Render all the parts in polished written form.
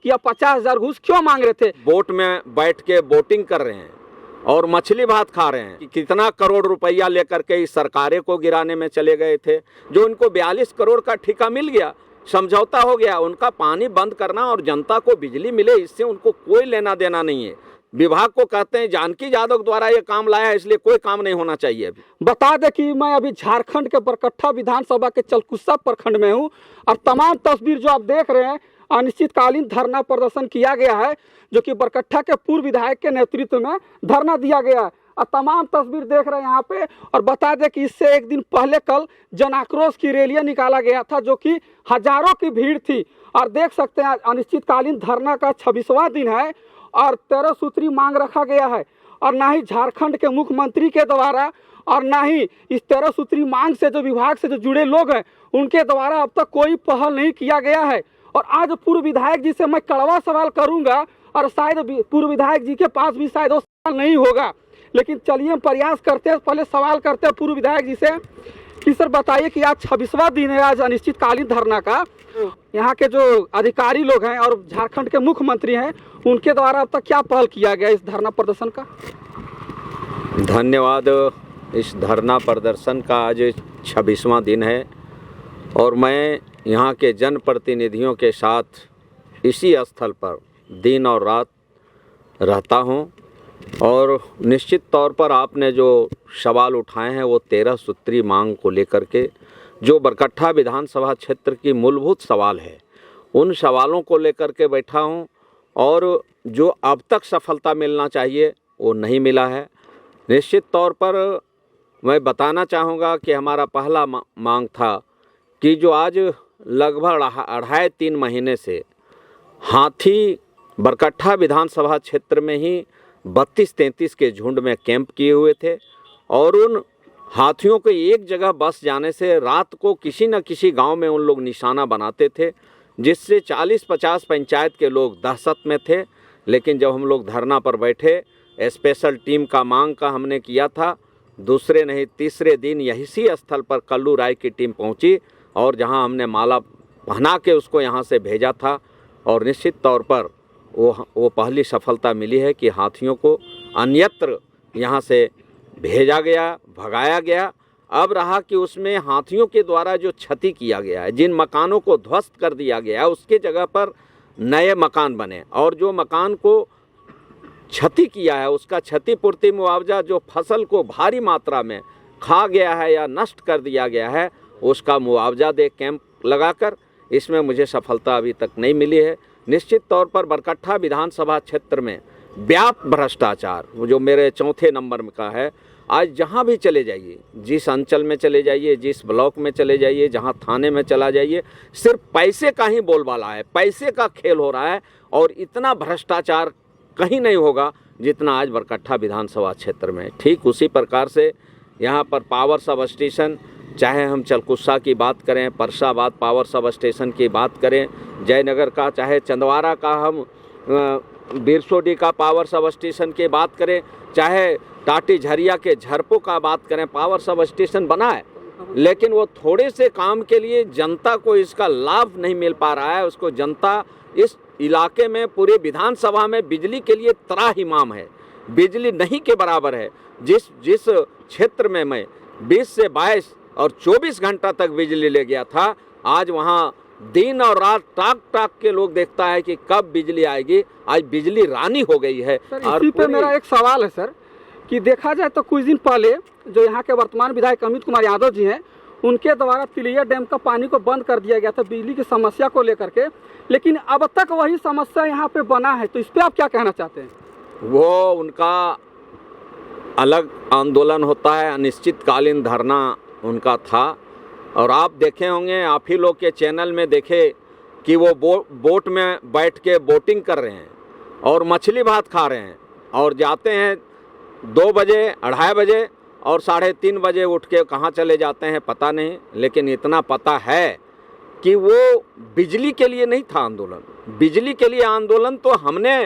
कि आप 50,000 घूस क्यों मांग रहे थे। बोट में बैठ के बोटिंग कर रहे हैं और मछली भात खा रहे हैं। कितना करोड़ रुपया लेकर के इस सरकारें को गिराने में चले गए थे, जो उनको 42 करोड़ का ठेका मिल गया, समझौता हो गया। उनका पानी बंद करना और जनता को बिजली मिले, इससे उनको कोई लेना देना नहीं है। विभाग को कहते हैं जानकी यादव द्वारा ये काम लाया है, इसलिए कोई काम नहीं होना चाहिए। अभी बता दें कि मैं अभी झारखंड के बरकट्ठा विधानसभा के चलकुस्सा प्रखंड में हूं और तमाम तस्वीर जो आप देख रहे हैं, अनिश्चितकालीन धरना प्रदर्शन किया गया है, जो कि बरकट्ठा के पूर्व विधायक के नेतृत्व में धरना दिया गया है और तमाम तस्वीर देख रहे हैं यहाँ पे। और बता दें कि इससे एक दिन पहले कल जन आक्रोश की रैलियां निकाला गया था, जो कि हजारों की भीड़ थी। और देख सकते हैं अनिश्चितकालीन धरना का 26वां दिन है और 13 सूत्री मांग रखा गया है। और ना ही झारखंड के मुख्यमंत्री के द्वारा और ना ही इस 13 सूत्री मांग से जो विभाग से जो जुड़े लोग हैं उनके द्वारा अब तक कोई पहल नहीं किया गया है। और आज पूर्व विधायक जी से मैं कड़वा सवाल करूंगा और शायद पूर्व विधायक जी के पास भी शायद वो सवाल नहीं होगा, लेकिन चलिए हम प्रयास करते हैं। पहले सवाल करते हैं पूर्व विधायक जी से कि सर बताइए कि आज 26वां दिन है आज अनिश्चितकालीन धरना का, यहाँ के जो अधिकारी लोग हैं और झारखंड के मुख्यमंत्री हैं उनके द्वारा अब तक क्या पहल किया गया इस धरना प्रदर्शन का। धन्यवाद। इस धरना प्रदर्शन का आज 26वां दिन है और मैं यहाँ के जनप्रतिनिधियों के साथ इसी स्थल पर दिन और रात रहता हूँ। और निश्चित तौर पर आपने जो सवाल उठाए हैं वो 13 सूत्री मांग को लेकर के, जो बरकट्ठा विधानसभा क्षेत्र की मूलभूत सवाल है, उन सवालों को लेकर के बैठा हूँ। और जो अब तक सफलता मिलना चाहिए वो नहीं मिला है। निश्चित तौर पर मैं बताना चाहूँगा कि हमारा पहला मांग था कि जो आज लगभग 2.5-3 महीने से हाथी बरकट्ठा विधानसभा क्षेत्र में ही 32-33 के झुंड में कैंप किए हुए थे और उन हाथियों के एक जगह बस जाने से रात को किसी न किसी गांव में उन लोग निशाना बनाते थे, जिससे 40-50 पंचायत के लोग दहशत में थे। लेकिन जब हम लोग धरना पर बैठे, स्पेशल टीम का मांग का हमने किया था, दूसरे नहीं तीसरे दिन यही स्थल पर कल्लू राय की टीम पहुंची और जहां हमने माला पहना के उसको यहां से भेजा था। और निश्चित तौर पर वो पहली सफलता मिली है कि हाथियों को अन्यत्र यहाँ से भेजा गया, भगाया गया। अब रहा कि उसमें हाथियों के द्वारा जो क्षति किया गया है, जिन मकानों को ध्वस्त कर दिया गया है, उसके जगह पर नए मकान बने और जो मकान को क्षति किया है उसका क्षतिपूर्ति मुआवजा, जो फसल को भारी मात्रा में खा गया है या नष्ट कर दिया गया है, उसका मुआवजा दे कैंप लगाकर। इसमें मुझे सफलता अभी तक नहीं मिली है। निश्चित तौर पर बरकट्ठा विधानसभा क्षेत्र में व्यापक भ्रष्टाचार, जो मेरे चौथे नंबर में का है, आज जहां भी चले जाइए, जिस अंचल में चले जाइए, जिस ब्लॉक में चले जाइए, जहां थाने में चला जाइए, सिर्फ पैसे का ही बोलबाला है, पैसे का खेल हो रहा है। और इतना भ्रष्टाचार कहीं नहीं होगा जितना आज बरकट्ठा विधानसभा क्षेत्र में। ठीक उसी प्रकार से यहाँ पर पावर सब स्टेशन, चाहे हम चलकुस्सा की बात करें, परसाबाद पावर सब स्टेशन की बात करें, जयनगर का, चाहे चंदवारा का हम बिरसोडी का पावर सब स्टेशन की बात करें, चाहे टाटी झरिया के झरपो का बात करें, पावर सब स्टेशन बना है, लेकिन वो थोड़े से काम के लिए जनता को इसका लाभ नहीं मिल पा रहा है। उसको जनता इस इलाके में, पूरे विधानसभा में बिजली के लिए त्राहिमाम है, बिजली नहीं के बराबर है। जिस क्षेत्र में मैं 20 से 22 और 24 घंटा तक बिजली ले गया था, आज वहाँ दिन और रात टाक के लोग देखता है कि कब बिजली आएगी। आज बिजली रानी हो गई है। सर, इसी पे मेरा एक सवाल है सर, कि देखा जाए तो कुछ दिन पहले जो यहाँ के वर्तमान विधायक अमित कुमार यादव जी हैं, उनके द्वारा तिलैया डैम का पानी को बंद कर दिया गया था बिजली की समस्या को लेकर के, लेकिन अब तक वही समस्या यहाँ पे बना है। तो इस पे आप क्या कहना चाहते हैं? वो उनका अलग आंदोलन होता है, अनिश्चितकालीन धरना उनका था। और आप देखे होंगे, आप ही लोग के चैनल में देखे कि वो बोट में बैठ के बोटिंग कर रहे हैं और मछली भात खा रहे हैं और जाते हैं 2 बजे, 2:30 बजे और 3:30 बजे उठ के कहाँ चले जाते हैं पता नहीं। लेकिन इतना पता है कि वो बिजली के लिए नहीं था आंदोलन। बिजली के लिए आंदोलन तो हमने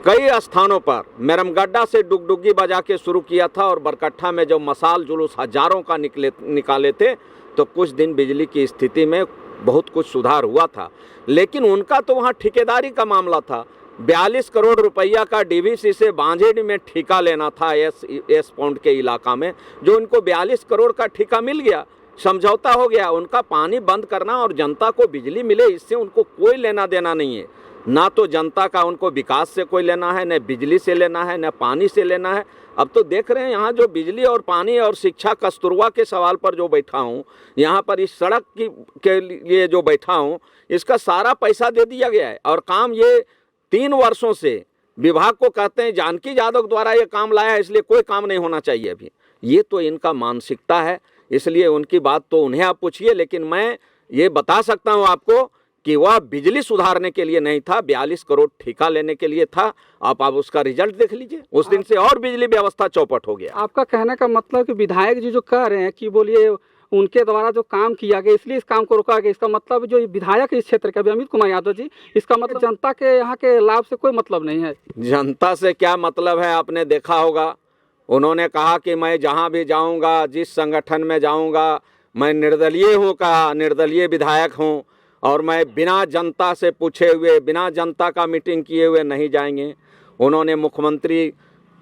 कई स्थानों पर मेरमगड्ढा से डुगडुगी बजा के शुरू किया था और बरकट्ठा में जब मसाल जुलूस हजारों का निकाले थे, तो कुछ दिन बिजली की स्थिति में बहुत कुछ सुधार हुआ था, लेकिन उनका तो वहाँ ठेकेदारी का मामला था। 42 करोड़ रुपया का डीवीसी से बांझेड़ी में ठेका लेना था एस पौंड के इलाका में, जो उनको 42 करोड़ का ठेका मिल गया, समझौता हो गया। उनका पानी बंद करना और जनता को बिजली मिले, इससे उनको कोई लेना देना नहीं है। ना तो जनता का उनको विकास से कोई लेना है, न बिजली से लेना है, न पानी से लेना है। अब तो देख रहे हैं यहाँ जो बिजली और पानी और शिक्षा कस्तूरबा के सवाल पर जो बैठा हूँ, यहाँ पर इस सड़क के लिए जो बैठा हूँ, इसका सारा पैसा दे दिया गया है। और काम ये 3 वर्षों से विभाग को कहते हैं जानकी यादव द्वारा ये काम लाया है, इसलिए कोई काम नहीं होना चाहिए अभी। ये तो इनका मानसिकता है, इसलिए उनकी बात तो उन्हें आप पूछिए। लेकिन मैं ये बता सकता हूँ आपको कि वह बिजली सुधारने के लिए नहीं था, 42 करोड़ ठेका लेने के लिए था। आप उसका रिजल्ट देख लीजिए, उस दिन से और बिजली व्यवस्था चौपट हो गया। आपका कहने का मतलब कि विधायक जी जो कह रहे हैं कि बोलिए उनके द्वारा जो काम किया गया इसलिए इस काम को रोका गया, इसका मतलब जो विधायक इस क्षेत्र के अभी अमित कुमार यादव जी, इसका मतलब जनता के यहाँ के लाभ से कोई मतलब नहीं है। जनता से क्या मतलब है, आपने देखा होगा। उन्होंने कहा कि मैं जहाँ भी जाऊँगा, जिस संगठन में जाऊँगा, मैं निर्दलीय हूँ, कहा निर्दलीय विधायक हूँ, और मैं बिना जनता से पूछे हुए, बिना जनता का मीटिंग किए हुए नहीं जाएंगे। उन्होंने मुख्यमंत्री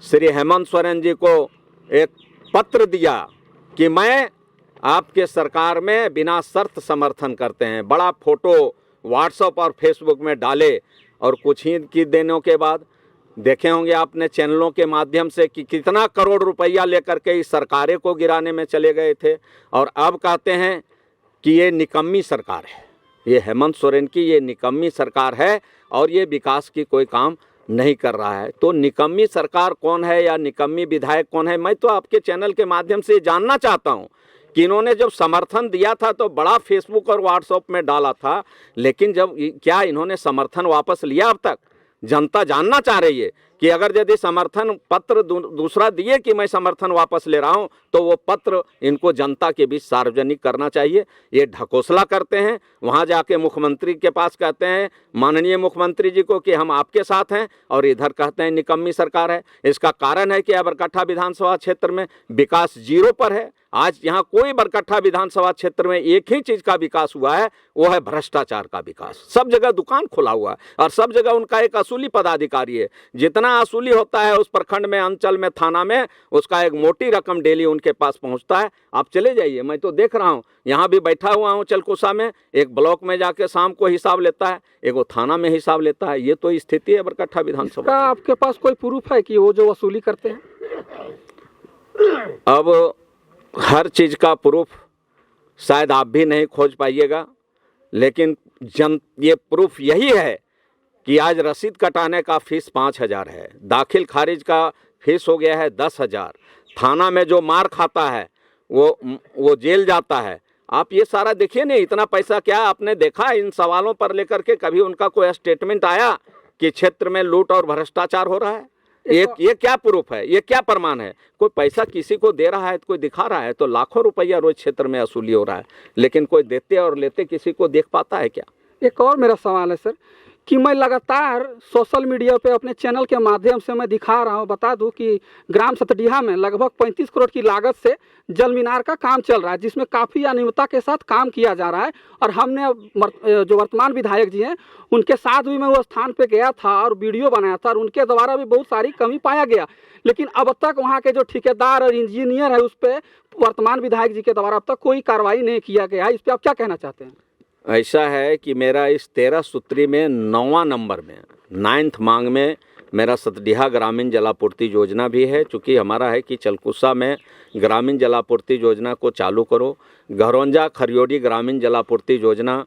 श्री हेमंत सोरेन जी को एक पत्र दिया कि मैं आपके सरकार में बिना शर्त समर्थन करते हैं। बड़ा फोटो व्हाट्सएप और फेसबुक में डाले, और कुछ ही की दिनों के बाद देखे होंगे आपने चैनलों के माध्यम से कि कितना करोड़ रुपया लेकर के इस सरकारें को गिराने में चले गए थे। और अब कहते हैं कि ये निकम्मी सरकार है, ये हेमंत सोरेन की ये निकम्मी सरकार है और ये विकास की कोई काम नहीं कर रहा है। तो निकम्मी सरकार कौन है या निकम्मी विधायक कौन है, मैं तो आपके चैनल के माध्यम से जानना चाहता हूं कि इन्होंने जब समर्थन दिया था तो बड़ा फेसबुक और व्हाट्सएप में डाला था, लेकिन जब क्या इन्होंने समर्थन वापस लिया अब तक? जनता जानना चाह रही है कि अगर यदि समर्थन पत्र दूसरा दिए कि मैं समर्थन वापस ले रहा हूं, तो वो पत्र इनको जनता के बीच सार्वजनिक करना चाहिए। ये ढकोसला करते हैं, वहां जाके मुख्यमंत्री के पास कहते हैं माननीय मुख्यमंत्री जी को कि हम आपके साथ हैं, और इधर कहते हैं निकम्मी सरकार है। इसका कारण है कि बरकट्ठा विधानसभा क्षेत्र में विकास 0 पर है। आज यहाँ कोई बरकट्ठा विधानसभा क्षेत्र में एक ही चीज का विकास हुआ है, वो है भ्रष्टाचार का विकास। सब जगह दुकान खुला हुआ है और सब जगह उनका एक असूली पदाधिकारी है। जितना असूली होता है उस प्रखंड में, अंचल में, थाना में, उसका एक मोटी रकम डेली उनके पास पहुंचता है। आप चले जाइए, मैं तो देख रहा हूँ, यहाँ भी बैठा हुआ हूँ चलकुसा में, एक ब्लॉक में जाके शाम को हिसाब लेता है, एक वो थाना में हिसाब लेता है। ये तो स्थिति है बरकट्ठा विधानसभा। आपके पास कोई प्रूफ है कि वो जो वसूली करते हैं? अब हर चीज का प्रूफ शायद आप भी नहीं खोज पाइएगा, लेकिन ये प्रूफ यही है कि आज रसीद कटाने का फीस 5,000 है, दाखिल खारिज का फीस हो गया है 10,000, थाना में जो मार खाता है वो जेल जाता है। आप ये सारा देखिए नहीं, इतना पैसा क्या आपने देखा इन सवालों पर लेकर के? कभी उनका कोई स्टेटमेंट आया कि क्षेत्र में लूट और भ्रष्टाचार हो रहा है? ये क्या प्रूफ है, ये क्या प्रमाण है? कोई पैसा किसी को दे रहा है, कोई दिखा रहा है, तो लाखों रुपया रोज क्षेत्र में वसूली हो रहा है, लेकिन कोई देते और लेते किसी को देख पाता है क्या? एक और मेरा सवाल है सर कि मैं लगातार सोशल मीडिया पे अपने चैनल के माध्यम से मैं दिखा रहा हूँ, बता दूं कि ग्राम सतडीहा में लगभग 35 करोड़ की लागत से जल मीनार का काम चल रहा है, जिसमें काफ़ी अनियमितता के साथ काम किया जा रहा है। और हमने जो वर्तमान विधायक जी हैं उनके साथ भी मैं वो स्थान पे गया था और वीडियो बनाया था, और उनके द्वारा भी बहुत सारी कमी पाया गया। लेकिन अब तक वहाँ के जो ठेकेदार और इंजीनियर है उस पर वर्तमान विधायक जी के द्वारा अब तक कोई कार्रवाई नहीं किया गया है। इस पर आप क्या कहना चाहते हैं? ऐसा है कि मेरा इस 13 सूत्री में 9वां नंबर में 9th मांग में मेरा सतडीहा ग्रामीण जलापूर्ति योजना भी है। चूँकि हमारा है कि चलकुसा में ग्रामीण जलापूर्ति योजना को चालू करो, घरौंजा खरियोड़ी ग्रामीण जलापूर्ति योजना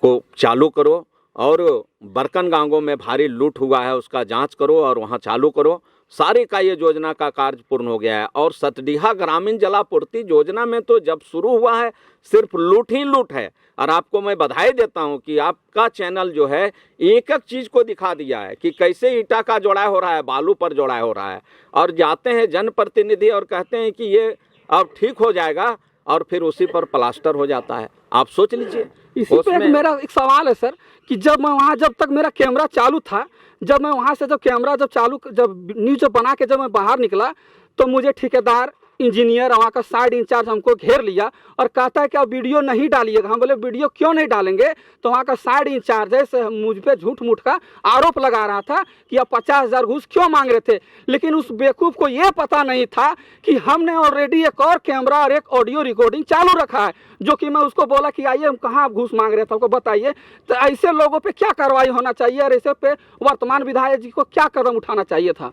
को चालू करो, और बरकन गांवों में भारी लूट हुआ है उसका जांच करो और वहां चालू करो। सारे का ये योजना का कार्य पूर्ण हो गया है। और सतडीहा ग्रामीण जलापूर्ति योजना में तो जब शुरू हुआ है सिर्फ लूट ही लूट है। और आपको मैं बधाई देता हूं कि आपका चैनल जो है एक एक चीज़ को दिखा दिया है कि कैसे ईटा का जोड़ाई हो रहा है, बालू पर जोड़ाई हो रहा है, और जाते हैं जनप्रतिनिधि और कहते हैं कि ये अब ठीक हो जाएगा, और फिर उसी पर प्लास्टर हो जाता है। आप सोच लीजिए। इसी पे मेरा एक सवाल है सर कि जब मैं वहाँ, जब तक मेरा कैमरा चालू था, जब कैमरा जब न्यूज बना के जब मैं बाहर निकला तो मुझे ठेकेदार इंजीनियर वहाँ का साइड इंचार्ज हमको घेर लिया और कहता है कि आप वीडियो नहीं डालिएगा। हम बोले वीडियो क्यों नहीं डालेंगे? तो वहाँ का साइड इंचार्ज है से मुझ पे झूठ मूठ का आरोप लगा रहा था कि आप 50,000 घूस क्यों मांग रहे थे। लेकिन उस बेवकूफ़ को ये पता नहीं था कि हमने ऑलरेडी एक और कैमरा और एक ऑडियो रिकॉर्डिंग चालू रखा है, जो कि मैं उसको बोला कि आइए हम कहाँ घूस मांग रहे थे हमको बताइए। तो ऐसे लोगों पर क्या कार्रवाई होना चाहिए और ऐसे पे वर्तमान विधायक जी को क्या कदम उठाना चाहिए था?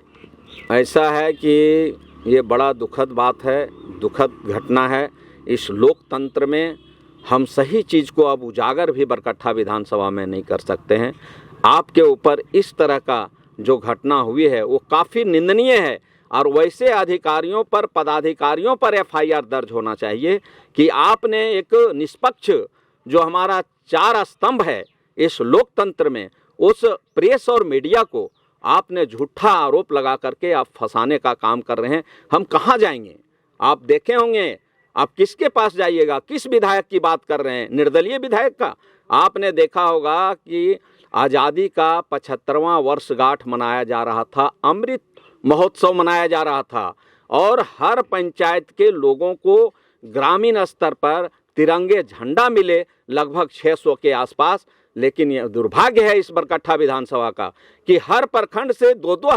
ऐसा है कि ये बड़ा दुखद बात है, दुखद घटना है। इस लोकतंत्र में हम सही चीज़ को अब उजागर भी बरकट्ठा विधानसभा में नहीं कर सकते हैं। आपके ऊपर इस तरह का जो घटना हुई है वो काफ़ी निंदनीय है और वैसे अधिकारियों पर, पदाधिकारियों पर एफआईआर दर्ज होना चाहिए कि आपने एक निष्पक्ष जो हमारा 4 स्तंभ है इस लोकतंत्र में, उस प्रेस और मीडिया को आपने झूठा आरोप लगा करके आप फंसाने का काम कर रहे हैं। हम कहाँ जाएंगे? आप देखे होंगे, आप किसके पास जाइएगा? किस विधायक की बात कर रहे हैं? निर्दलीय विधायक का? आपने देखा होगा कि आज़ादी का 75वां वर्षगांठ मनाया जा रहा था, अमृत महोत्सव मनाया जा रहा था और हर पंचायत के लोगों को ग्रामीण स्तर पर तिरंगे झंडा मिले लगभग 600 के आसपास। लेकिन यह दुर्भाग्य है इस बरकट्ठा विधानसभा का कि हर प्रखंड से 2-2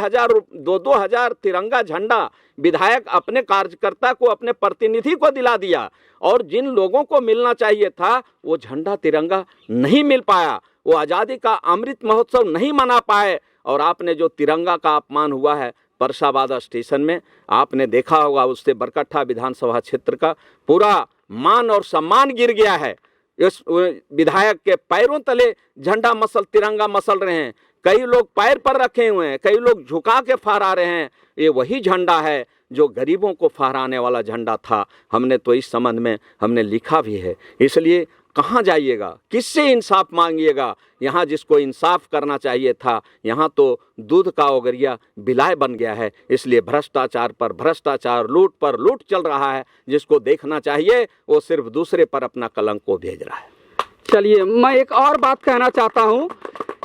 हजार तिरंगा झंडा विधायक अपने कार्यकर्ता को, अपने प्रतिनिधि को दिला दिया और जिन लोगों को मिलना चाहिए था वो झंडा तिरंगा नहीं मिल पाया, वो आज़ादी का अमृत महोत्सव नहीं मना पाए। और आपने जो तिरंगा का अपमान हुआ है परसाबाद स्टेशन में, आपने देखा होगा, उससे बरकट्ठा विधानसभा क्षेत्र का पूरा मान और सम्मान गिर गया है। इस विधायक के पैरों तले झंडा मसल, तिरंगा मसल रहे हैं। कई लोग पैर पर रखे हुए हैं, कई लोग झुका के फहरा रहे हैं। ये वही झंडा है जो गरीबों को फहराने वाला झंडा था। हमने तो इस संबंध में हमने लिखा भी है। इसलिए कहाँ जाइएगा, किससे इंसाफ मांगिएगा? यहाँ जिसको इंसाफ करना चाहिए था, यहाँ तो दूध का ओगरिया बिलाय बन गया है। इसलिए भ्रष्टाचार पर भ्रष्टाचार, लूट पर लूट चल रहा है। जिसको देखना चाहिए वो सिर्फ दूसरे पर अपना कलंक को भेज रहा है। चलिए, मैं एक और बात कहना चाहता हूँ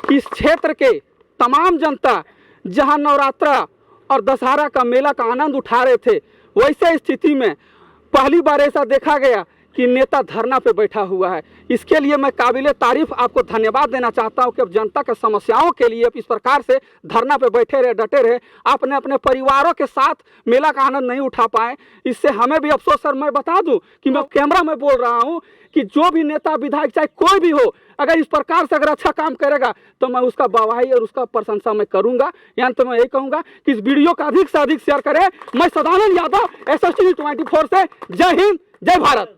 कि इस क्षेत्र के तमाम जनता जहाँ नवरात्रा और दशहरा का मेला का आनंद उठा रहे थे, वैसे स्थिति में पहली बार ऐसा देखा गया कि नेता धरना पे बैठा हुआ है। इसके लिए मैं काबिले तारीफ आपको धन्यवाद देना चाहता हूं कि अब जनता के समस्याओं के लिए इस प्रकार से धरना पे बैठे रहे, डटे रहे। आपने अपने परिवारों के साथ मेला का आनंद नहीं उठा पाए, इससे हमें भी अफसोस। सर, मैं बता दूं कि मैं कैमरा में बोल रहा हूं कि जो भी नेता, विधायक, चाहे कोई भी हो, अगर इस प्रकार से अगर अच्छा काम करेगा तो मैं उसका वाहवाही और उसका प्रशंसा मैं करूंगा। यानी तो मैं यही कहूंगा कि इस वीडियो का अधिक से अधिक शेयर करें। मैं सदानंद यादव, SSTV 24 से। जय हिंद, जय भारत।